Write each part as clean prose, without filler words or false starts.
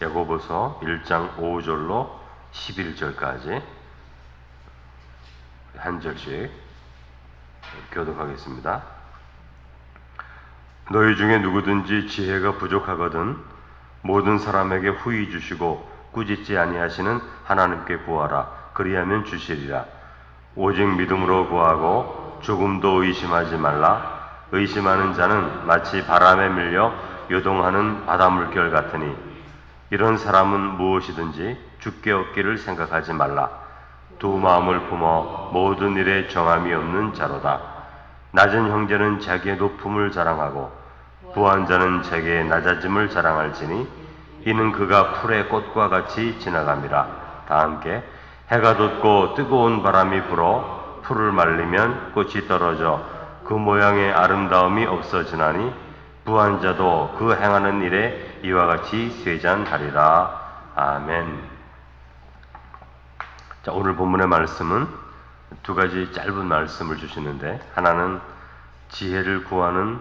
야고보서 1장 5절로 11절까지 한 절씩 교독하겠습니다. 너희 중에 누구든지 지혜가 부족하거든 모든 사람에게 후히 주시고 꾸짖지 아니하시는 하나님께 구하라. 그리하면 주시리라. 오직 믿음으로 구하고 조금도 의심하지 말라. 의심하는 자는 마치 바람에 밀려 요동하는 바닷물결 같으니 이런 사람은 무엇이든지 주께 얻기를 생각하지 말라. 두 마음을 품어 모든 일에 정함이 없는 자로다. 낮은 형제는 자기의 높음을 자랑하고 부한 자는 자기의 낮아짐을 자랑할지니 이는 그가 풀의 꽃과 같이 지나감이라. 다 함께 해가 돋고 뜨거운 바람이 불어 풀을 말리면 꽃이 떨어져 그 모양의 아름다움이 없어지나니 부한 자도 그 행하는 일에 이와 같이 쇠잔하리라. 아멘. 자, 오늘 본문의 말씀은 두 가지 짧은 말씀을 주시는데, 하나는 지혜를 구하는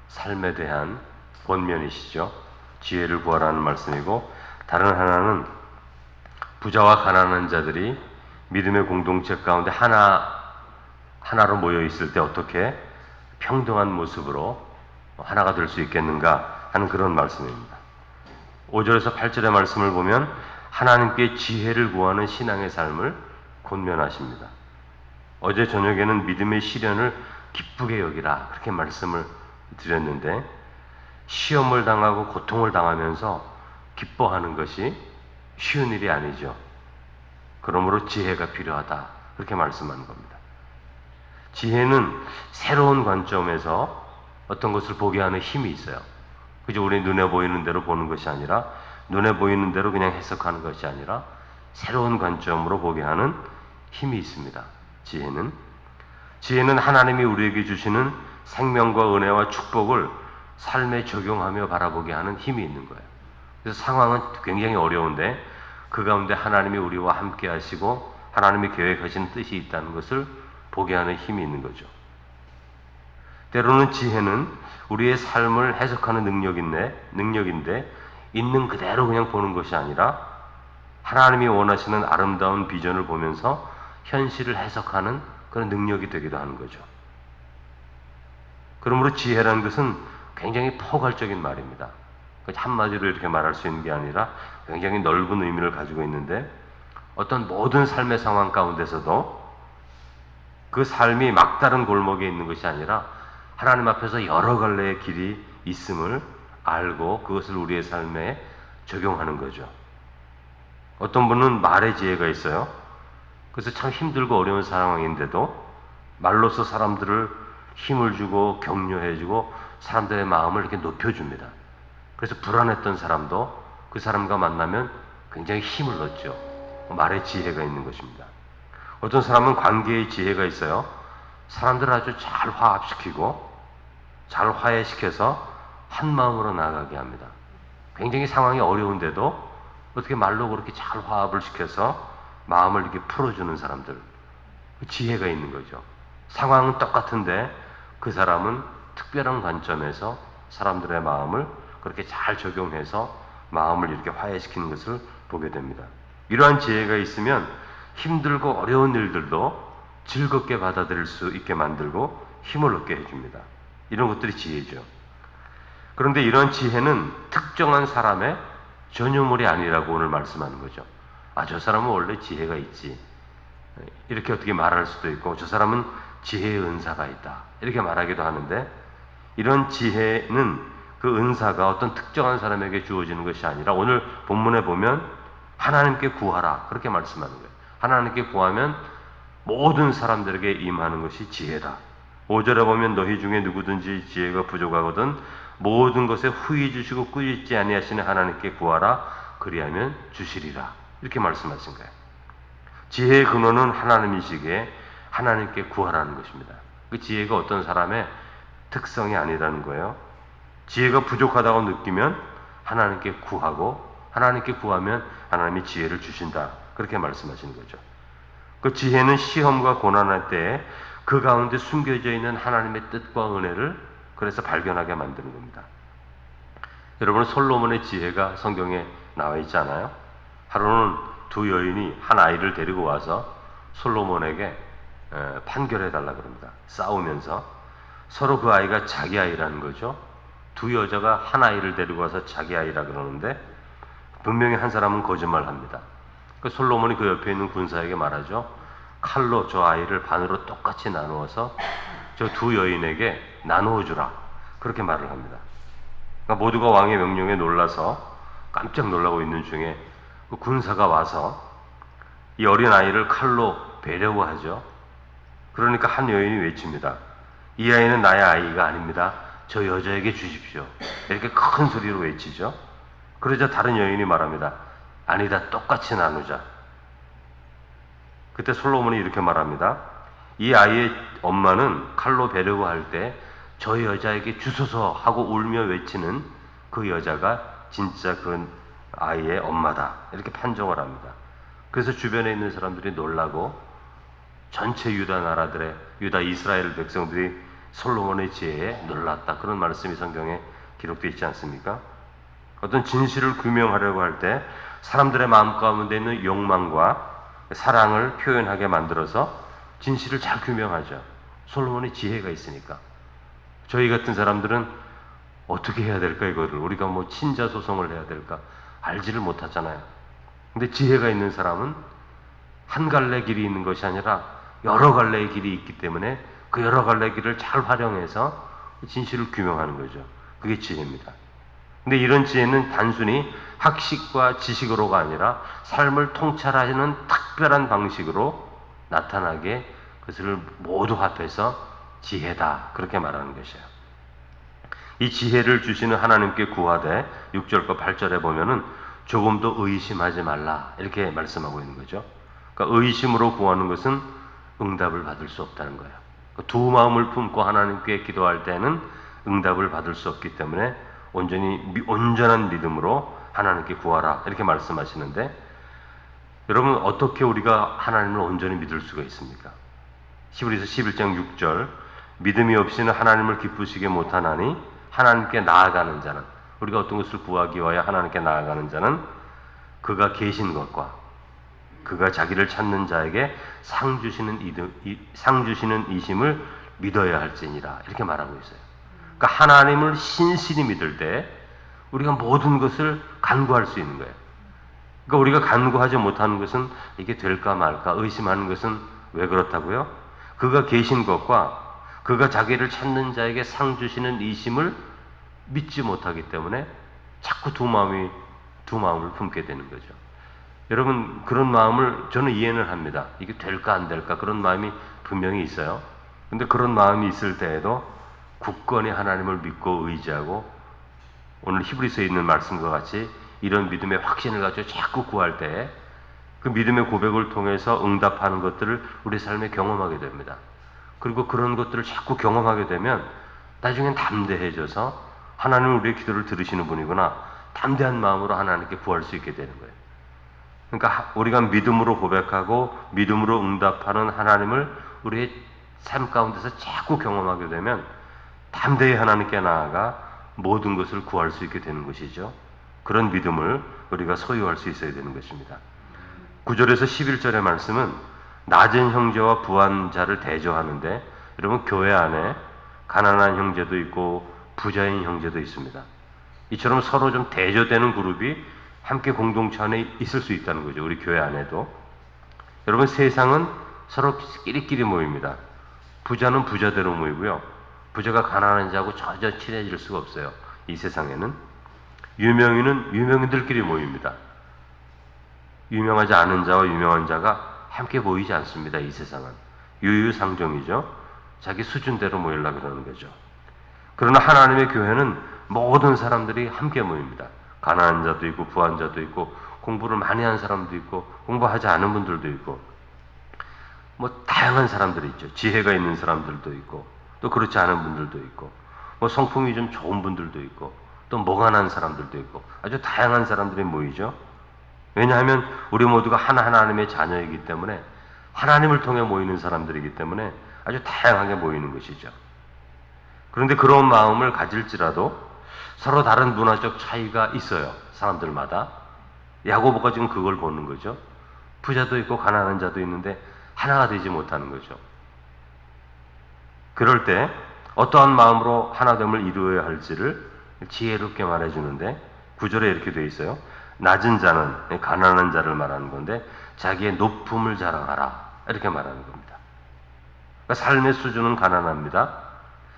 삶에 대한 권면이시죠. 지혜를 구하라는 말씀이고, 다른 하나는 부자와 가난한 자들이 믿음의 공동체 가운데 하나로 모여 있을 때 어떻게 평등한 모습으로 하나가 될 수 있겠는가 하는 그런 말씀입니다. 5절에서 8절의 말씀을 보면 하나님께 지혜를 구하는 신앙의 삶을 권면하십니다. 어제 저녁에는 믿음의 시련을 기쁘게 여기라 그렇게 말씀을 드렸는데, 시험을 당하고 고통을 당하면서 기뻐하는 것이 쉬운 일이 아니죠. 그러므로 지혜가 필요하다 그렇게 말씀하는 겁니다. 지혜는 새로운 관점에서 어떤 것을 보게 하는 힘이 있어요. 그저 우리 눈에 보이는 대로 보는 것이 아니라, 눈에 보이는 대로 그냥 해석하는 것이 아니라 새로운 관점으로 보게 하는 힘이 있습니다. 지혜는 하나님이 우리에게 주시는 생명과 은혜와 축복을 삶에 적용하며 바라보게 하는 힘이 있는 거예요. 그래서 상황은 굉장히 어려운데 그 가운데 하나님이 우리와 함께 하시고 하나님이 계획하신 뜻이 있다는 것을 보게 하는 힘이 있는 거죠. 때로는 지혜는 우리의 삶을 해석하는 능력인데 있는 그대로 그냥 보는 것이 아니라 하나님이 원하시는 아름다운 비전을 보면서 현실을 해석하는 그런 능력이 되기도 하는 거죠. 그러므로 지혜라는 것은 굉장히 포괄적인 말입니다. 한마디로 이렇게 말할 수 있는 게 아니라 굉장히 넓은 의미를 가지고 있는데, 어떤 모든 삶의 상황 가운데서도 그 삶이 막다른 골목에 있는 것이 아니라 하나님 앞에서 여러 갈래의 길이 있음을 알고 그것을 우리의 삶에 적용하는 거죠. 어떤 분은 말의 지혜가 있어요. 그래서 참 힘들고 어려운 상황인데도 말로써 사람들을 힘을 주고 격려해주고 사람들의 마음을 이렇게 높여줍니다. 그래서 불안했던 사람도 그 사람과 만나면 굉장히 힘을 얻죠. 말의 지혜가 있는 것입니다. 어떤 사람은 관계의 지혜가 있어요. 사람들을 아주 잘 화합시키고 잘 화해시켜서 한 마음으로 나아가게 합니다. 굉장히 상황이 어려운데도 어떻게 말로 그렇게 잘 화합을 시켜서 마음을 이렇게 풀어주는 사람들, 지혜가 있는 거죠. 상황은 똑같은데 그 사람은 특별한 관점에서 사람들의 마음을 그렇게 잘 적용해서 마음을 이렇게 화해시키는 것을 보게 됩니다. 이러한 지혜가 있으면 힘들고 어려운 일들도 즐겁게 받아들일 수 있게 만들고 힘을 얻게 해줍니다. 이런 것들이 지혜죠. 그런데 이런 지혜는 특정한 사람의 전유물이 아니라고 오늘 말씀하는 거죠. 저 사람은 원래 지혜가 있지, 이렇게 어떻게 말할 수도 있고, 저 사람은 지혜의 은사가 있다 이렇게 말하기도 하는데, 이런 지혜는 그 은사가 어떤 특정한 사람에게 주어지는 것이 아니라 오늘 본문에 보면 하나님께 구하라 그렇게 말씀하는 거예요. 하나님께 구하면 모든 사람들에게 임하는 것이 지혜다. 5절에 보면 너희 중에 누구든지 지혜가 부족하거든 모든 것에 후히 주시고 꾸짖지 아니하시는 하나님께 구하라. 그리하면 주시리라 이렇게 말씀하신 거예요. 지혜의 근원은 하나님이시기에 하나님께 구하라는 것입니다. 그 지혜가 어떤 사람의 특성이 아니라는 거예요. 지혜가 부족하다고 느끼면 하나님께 구하고 하나님께 구하면 하나님이 지혜를 주신다 그렇게 말씀하시는 거죠. 그 지혜는 시험과 고난할 때에 그 가운데 숨겨져 있는 하나님의 뜻과 은혜를 그래서 발견하게 만드는 겁니다. 여러분, 솔로몬의 지혜가 성경에 나와 있잖아요. 하루는 두 여인이 한 아이를 데리고 와서 솔로몬에게 판결해 달라 그럽니다. 싸우면서 서로 그 아이가 자기 아이라는 거죠. 두 여자가 한 아이를 데리고 와서 자기 아이라 그러는데 분명히 한 사람은 거짓말합니다. 그 솔로몬이 그 옆에 있는 군사에게 말하죠. 칼로 저 아이를 반으로 똑같이 나누어서 저 두 여인에게 나누어 주라. 그렇게 말을 합니다. 그러니까 모두가 왕의 명령에 놀라서 깜짝 놀라고 있는 중에 그 군사가 와서 이 어린 아이를 칼로 베려고 하죠. 그러니까 한 여인이 외칩니다. 이 아이는 나의 아이가 아닙니다. 저 여자에게 주십시오. 이렇게 큰 소리로 외치죠. 그러자 다른 여인이 말합니다. 아니다, 똑같이 나누자. 그때 솔로몬이 이렇게 말합니다. 이 아이의 엄마는 칼로 베려고 할 때 저 여자에게 주소서 하고 울며 외치는 그 여자가 진짜 그런 아이의 엄마다. 이렇게 판정을 합니다. 그래서 주변에 있는 사람들이 놀라고 전체 유다 나라들의 유다 이스라엘 백성들이 솔로몬의 지혜에 놀랐다. 그런 말씀이 성경에 기록되어 있지 않습니까? 어떤 진실을 규명하려고 할 때 사람들의 마음 가운데 있는 욕망과 사랑을 표현하게 만들어서 진실을 잘 규명하죠. 솔로몬의 지혜가 있으니까. 저희 같은 사람들은 어떻게 해야 될까 이거를 우리가 뭐 친자 소송을 해야 될까 알지를 못하잖아요. 근데 지혜가 있는 사람은 한 갈래 길이 있는 것이 아니라 여러 갈래의 길이 있기 때문에 그 여러 갈래의 길을 잘 활용해서 진실을 규명하는 거죠. 그게 지혜입니다. 근데 이런 지혜는 단순히 학식과 지식으로가 아니라 삶을 통찰하는 특별한 방식으로 나타나게 그것을 모두 합해서 지혜다. 그렇게 말하는 것이에요. 이 지혜를 주시는 하나님께 구하되 6절과 8절에 보면은 조금도 의심하지 말라. 이렇게 말씀하고 있는 거죠. 그러니까 의심으로 구하는 것은 응답을 받을 수 없다는 거예요. 두 마음을 품고 하나님께 기도할 때는 응답을 받을 수 없기 때문에 온전한 믿음으로 하나님께 구하라. 이렇게 말씀하시는데 여러분 어떻게 우리가 하나님을 온전히 믿을 수가 있습니까? 히브리서 11장 6절 믿음이 없이는 하나님을 기쁘시게 못하나니 하나님께 나아가는 자는 우리가 어떤 것을 구하기 위하여 하나님께 나아가는 자는 그가 계신 것과 그가 자기를 찾는 자에게 상 주시는 이심을 믿어야 할지니라 이렇게 말하고 있어요. 그러니까 하나님을 신실히 믿을 때 우리가 모든 것을 간구할 수 있는 거예요. 그러니까 우리가 간구하지 못하는 것은 이게 될까 말까 의심하는 것은 왜 그렇다고요? 그가 계신 것과 그가 자기를 찾는 자에게 상 주시는 이심을 믿지 못하기 때문에 자꾸 두 마음을 품게 되는 거죠. 여러분 그런 마음을 저는 이해는 합니다. 이게 될까 안 될까 그런 마음이 분명히 있어요. 근데 그런 마음이 있을 때에도 굳건히 하나님을 믿고 의지하고 오늘 히브리서에 있는 말씀과 같이 이런 믿음의 확신을 가지고 자꾸 구할 때 그 믿음의 고백을 통해서 응답하는 것들을 우리 삶에 경험하게 됩니다. 그리고 그런 것들을 자꾸 경험하게 되면 나중엔 담대해져서 하나님은 우리의 기도를 들으시는 분이구나 담대한 마음으로 하나님께 구할 수 있게 되는 거예요. 그러니까 우리가 믿음으로 고백하고 믿음으로 응답하는 하나님을 우리의 삶 가운데서 자꾸 경험하게 되면 담대히 하나님께 나아가 모든 것을 구할 수 있게 되는 것이죠. 그런 믿음을 우리가 소유할 수 있어야 되는 것입니다. 9절에서 11절의 말씀은 낮은 형제와 부한 자를 대조하는데 여러분 교회 안에 가난한 형제도 있고 부자인 형제도 있습니다. 이처럼 서로 좀 대조되는 그룹이 함께 공동체 안에 있을 수 있다는 거죠. 우리 교회 안에도. 여러분 세상은 서로 끼리끼리 모입니다. 부자는 부자대로 모이고요. 부자가 가난한 자하고 전혀 친해질 수가 없어요. 이 세상에는. 유명인은 유명인들끼리 모입니다. 유명하지 않은 자와 유명한 자가 함께 모이지 않습니다. 이 세상은. 유유상종이죠. 자기 수준대로 모이려고 그러는 거죠. 그러나 하나님의 교회는 모든 사람들이 함께 모입니다. 가난한 자도 있고 부한 자도 있고 공부를 많이 한 사람도 있고 공부하지 않은 분들도 있고 뭐 다양한 사람들이 있죠. 지혜가 있는 사람들도 있고 또 그렇지 않은 분들도 있고 뭐 성품이 좀 좋은 분들도 있고 또 모간한 사람들도 있고 아주 다양한 사람들이 모이죠. 왜냐하면 우리 모두가 하나님의 자녀이기 때문에 하나님을 통해 모이는 사람들이기 때문에 아주 다양하게 모이는 것이죠. 그런데 그런 마음을 가질지라도 서로 다른 문화적 차이가 있어요. 사람들마다. 야고보가 지금 그걸 보는 거죠. 부자도 있고 가난한 자도 있는데 하나가 되지 못하는 거죠. 그럴 때 어떠한 마음으로 하나됨을 이루어야 할지를 지혜롭게 말해주는데 9절에 이렇게 되어 있어요. 낮은 자는 가난한 자를 말하는 건데 자기의 높음을 자랑하라 이렇게 말하는 겁니다. 그러니까 삶의 수준은 가난합니다.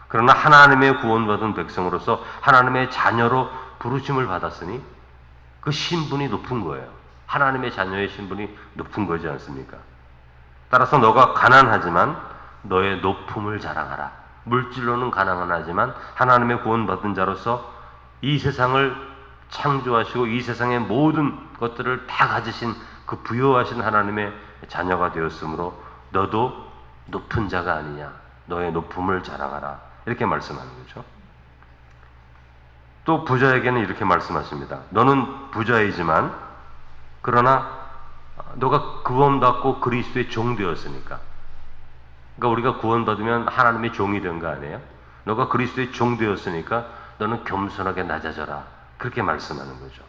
그러나 하나님의 구원받은 백성으로서 하나님의 자녀로 부르심을 받았으니 그 신분이 높은 거예요. 하나님의 자녀의 신분이 높은 거지 않습니까? 따라서 너가 가난하지만 너의 높음을 자랑하라. 물질로는 가난하지만 하나님의 구원받은 자로서 이 세상을 창조하시고 이 세상의 모든 것들을 다 가지신 그 부여하신 하나님의 자녀가 되었으므로 너도 높은 자가 아니냐. 너의 높음을 자랑하라. 이렇게 말씀하는 거죠. 또 부자에게는 이렇게 말씀하십니다. 너는 부자이지만 그러나 너가 구원받고 그리스도의 종 되었으니까. 그러니까 우리가 구원받으면 하나님의 종이 된 거 아니에요? 너가 그리스도의 종 되었으니까 너는 겸손하게 낮아져라. 그렇게 말씀하는 거죠.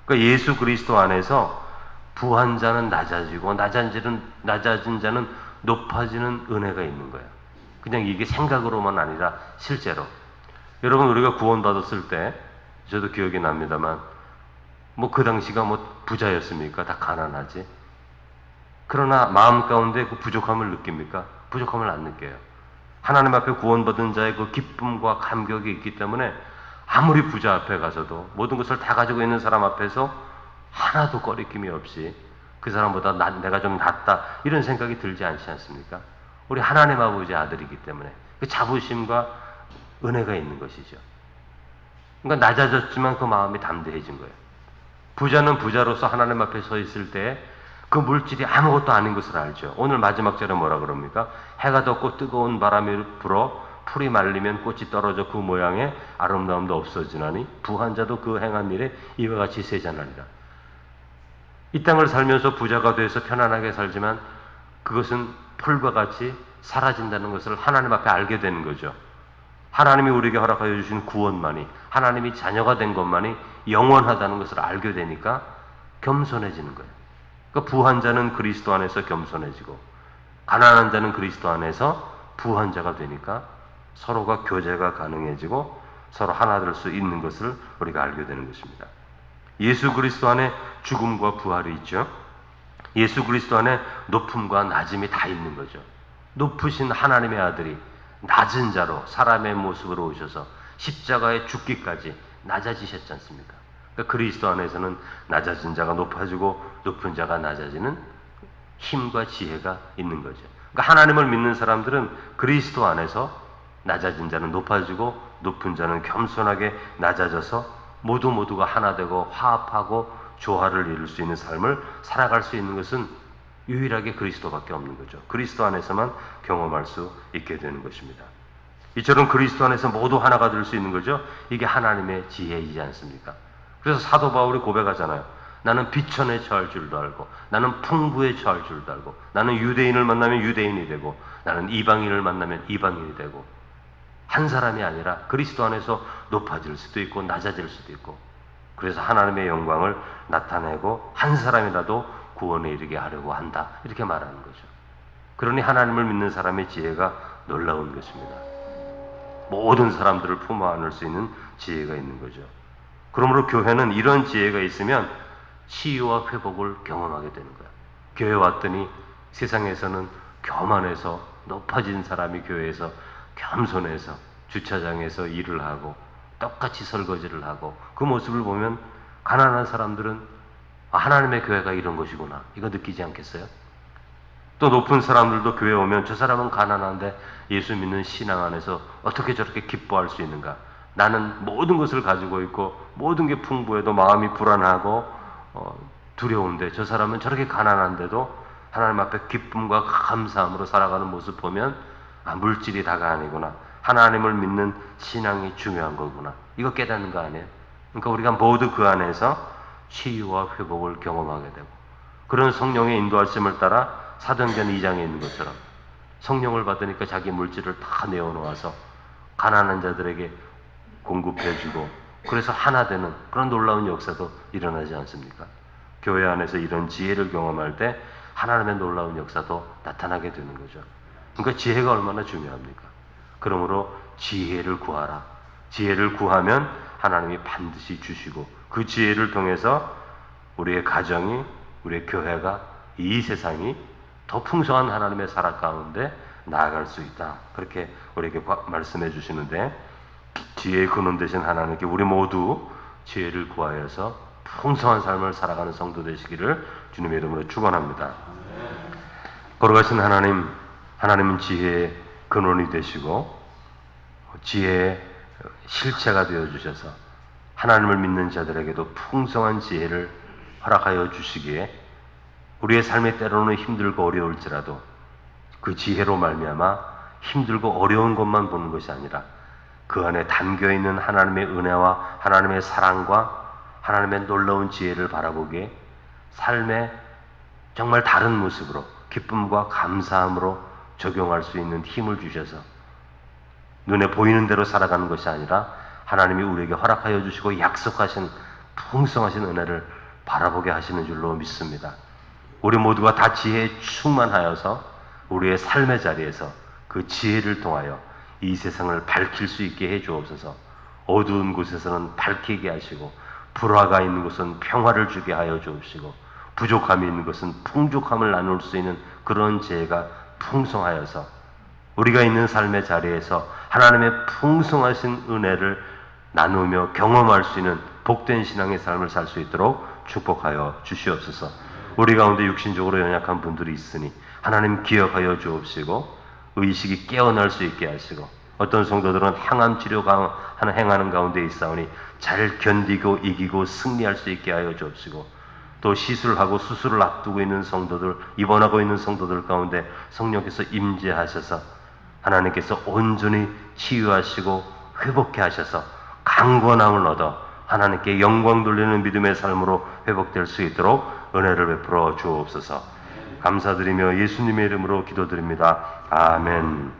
그러니까 예수 그리스도 안에서 부한 자는 낮아지고 낮아진 자는 높아지는 은혜가 있는 거예요. 그냥 이게 생각으로만 아니라 실제로. 여러분 우리가 구원받았을 때 저도 기억이 납니다만 뭐 그 당시가 뭐 부자였습니까? 다 가난하지. 그러나 마음 가운데 그 부족함을 느낍니까? 부족함을 안 느껴요. 하나님 앞에 구원받은 자의 그 기쁨과 감격이 있기 때문에 아무리 부자 앞에 가서도 모든 것을 다 가지고 있는 사람 앞에서 하나도 꺼리낌이 없이 그 사람보다 내가 좀 낫다 이런 생각이 들지 않지 않습니까? 우리 하나님 아버지의 아들이기 때문에 그 자부심과 은혜가 있는 것이죠. 그러니까 낮아졌지만 그 마음이 담대해진 거예요. 부자는 부자로서 하나님 앞에 서 있을 때 그 물질이 아무것도 아닌 것을 알죠. 오늘 마지막 절에 뭐라 그럽니까? 해가 덥고 뜨거운 바람이 불어 풀이 말리면 꽃이 떨어져 그 모양의 아름다움도 없어지나니 부한 자도 그 행한 일에 이와 같이 세잔하리라. 이 땅을 살면서 부자가 돼서 편안하게 살지만 그것은 풀과 같이 사라진다는 것을 하나님 앞에 알게 되는 거죠. 하나님이 우리에게 허락하여 주신 구원만이 하나님이 자녀가 된 것만이 영원하다는 것을 알게 되니까 겸손해지는 거예요. 그러니까 부한 자는 그리스도 안에서 겸손해지고 가난한 자는 그리스도 안에서 부한 자가 되니까 서로가 교제가 가능해지고 서로 하나 될 수 있는 것을 우리가 알게 되는 것입니다. 예수 그리스도 안에 죽음과 부활이 있죠. 예수 그리스도 안에 높음과 낮음이 다 있는 거죠. 높으신 하나님의 아들이 낮은 자로 사람의 모습으로 오셔서 십자가에 죽기까지 낮아지셨지 않습니까? 그러니까 그리스도 안에서는 낮아진 자가 높아지고 높은 자가 낮아지는 힘과 지혜가 있는 거죠. 그러니까 하나님을 믿는 사람들은 그리스도 안에서 낮아진 자는 높아지고 높은 자는 겸손하게 낮아져서 모두가 하나 되고 화합하고 조화를 이룰 수 있는 삶을 살아갈 수 있는 것은 유일하게 그리스도밖에 없는 거죠. 그리스도 안에서만 경험할 수 있게 되는 것입니다. 이처럼 그리스도 안에서 모두 하나가 될 수 있는 거죠. 이게 하나님의 지혜이지 않습니까? 그래서 사도 바울이 고백하잖아요. 나는 비천에 처할 줄도 알고 나는 풍부에 처할 줄도 알고 나는 유대인을 만나면 유대인이 되고 나는 이방인을 만나면 이방인이 되고 한 사람이 아니라 그리스도 안에서 높아질 수도 있고 낮아질 수도 있고 그래서 하나님의 영광을 나타내고 한 사람이라도 구원에 이르게 하려고 한다. 이렇게 말하는 거죠. 그러니 하나님을 믿는 사람의 지혜가 놀라운 것입니다. 모든 사람들을 품어 안을 수 있는 지혜가 있는 거죠. 그러므로 교회는 이런 지혜가 있으면 치유와 회복을 경험하게 되는 거예요. 교회 왔더니 세상에서는 교만해서 높아진 사람이 교회에서 겸손해서 주차장에서 일을 하고 똑같이 설거지를 하고 그 모습을 보면 가난한 사람들은 하나님의 교회가 이런 것이구나 이거 느끼지 않겠어요? 또 높은 사람들도 교회 오면 저 사람은 가난한데 예수 믿는 신앙 안에서 어떻게 저렇게 기뻐할 수 있는가? 나는 모든 것을 가지고 있고 모든 게 풍부해도 마음이 불안하고 두려운데 저 사람은 저렇게 가난한데도 하나님 앞에 기쁨과 감사함으로 살아가는 모습 보면 물질이 다가 아니구나. 하나님을 믿는 신앙이 중요한 거구나. 이거 깨닫는 거 아니에요? 그러니까 우리가 모두 그 안에서 치유와 회복을 경험하게 되고 그런 성령의 인도하심을 따라 사도행전 2장에 있는 것처럼 성령을 받으니까 자기 물질을 다 내어놓아서 가난한 자들에게 공급해주고 그래서 하나 되는 그런 놀라운 역사도 일어나지 않습니까? 교회 안에서 이런 지혜를 경험할 때 하나님의 놀라운 역사도 나타나게 되는 거죠. 그러니까 지혜가 얼마나 중요합니까? 그러므로 지혜를 구하라. 지혜를 구하면 하나님이 반드시 주시고 그 지혜를 통해서 우리의 가정이, 우리의 교회가, 이 세상이 더 풍성한 하나님의 사랑 가운데 나아갈 수 있다. 그렇게 우리에게 말씀해 주시는데, 지혜의 근원 되신 하나님께 우리 모두 지혜를 구하여서 풍성한 삶을 살아가는 성도 되시기를 주님의 이름으로 축원합니다. 걸어가신 하나님, 하나님은 지혜의 근원이 되시고 지혜의 실체가 되어주셔서 하나님을 믿는 자들에게도 풍성한 지혜를 허락하여 주시기에 우리의 삶이 때로는 힘들고 어려울지라도 그 지혜로 말미암아 힘들고 어려운 것만 보는 것이 아니라 그 안에 담겨있는 하나님의 은혜와 하나님의 사랑과 하나님의 놀라운 지혜를 바라보기에 삶의 정말 다른 모습으로 기쁨과 감사함으로 적용할 수 있는 힘을 주셔서 눈에 보이는 대로 살아가는 것이 아니라 하나님이 우리에게 허락하여 주시고 약속하신 풍성하신 은혜를 바라보게 하시는 줄로 믿습니다. 우리 모두가 다 지혜에 충만하여서 우리의 삶의 자리에서 그 지혜를 통하여 이 세상을 밝힐 수 있게 해 주옵소서. 어두운 곳에서는 밝히게 하시고 불화가 있는 곳은 평화를 주게 하여 주옵시고 부족함이 있는 것은 풍족함을 나눌 수 있는 그런 지혜가 풍성하여서 우리가 있는 삶의 자리에서 하나님의 풍성하신 은혜를 나누며 경험할 수 있는 복된 신앙의 삶을 살 수 있도록 축복하여 주시옵소서. 우리 가운데 육신적으로 연약한 분들이 있으니 하나님 기억하여 주옵시고 의식이 깨어날 수 있게 하시고 어떤 성도들은 항암 치료 행하는 가운데 있사오니 잘 견디고 이기고 승리할 수 있게 하여 주옵시고 또 시술하고 수술을 앞두고 있는 성도들, 입원하고 있는 성도들 가운데 성령께서 임재하셔서 하나님께서 온전히 치유하시고 회복케 하셔서 강건함을 얻어 하나님께 영광 돌리는 믿음의 삶으로 회복될 수 있도록 은혜를 베풀어 주옵소서. 감사드리며 예수님의 이름으로 기도드립니다. 아멘.